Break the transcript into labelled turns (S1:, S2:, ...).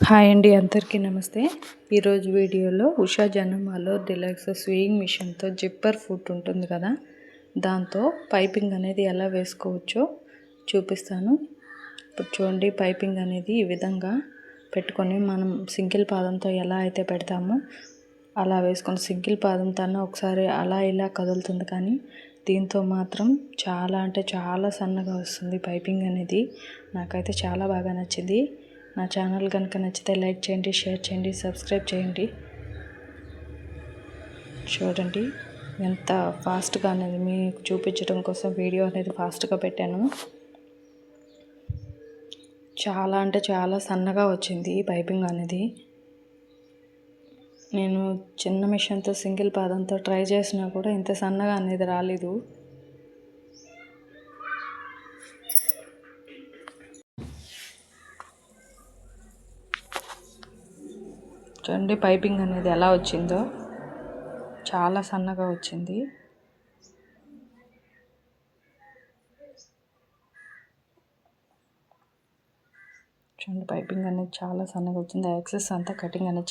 S1: Hi అండి, అందరికీ నమస్తే. ఈరోజు వీడియోలో ఉషా జనమాలో డిలక్స్ స్వింగ్ మిషన్తో జిప్పర్ ఫుట్ ఉంటుంది కదా, దాంతో పైపింగ్ అనేది ఎలా వేసుకోవచ్చో చూపిస్తాను. ఇప్పుడు చూడండి, పైపింగ్ అనేది ఈ విధంగా పెట్టుకొని మనం సింగిల్ పాదంతో ఎలా అయితే పెడతామో అలా వేసుకొని, సింగిల్ పాదంతో ఒకసారి అలా ఇలా కదులుతుంది, కానీ దీంతో మాత్రం చాలా అంటే చాలా సన్నగా వస్తుంది పైపింగ్ అనేది. నాకైతే చాలా బాగా నచ్చింది. నా ఛానల్ కనుక నచ్చితే లైక్ చేయండి, షేర్ చేయండి, సబ్స్క్రైబ్ చేయండి. చూడండి ఎంత ఫాస్ట్గా అనేది మీకు చూపించడం కోసం వీడియో అనేది ఫాస్ట్గా పెట్టాను. చాలా అంటే చాలా సన్నగా వచ్చింది పైపింగ్ అనేది. నేను చిన్న మిషన్తో సింగిల్ పాదంతో ట్రై చేసినా కూడా ఇంత సన్నగా అనేది రాలేదు. చూడండి పైపింగ్ అనేది ఎలా వచ్చిందో, చాలా సన్నగా వచ్చింది. చూడండి పైపింగ్ అనేది చాలా సన్నగా వచ్చింది. యాక్సెస్ అంతా కటింగ్ అనేది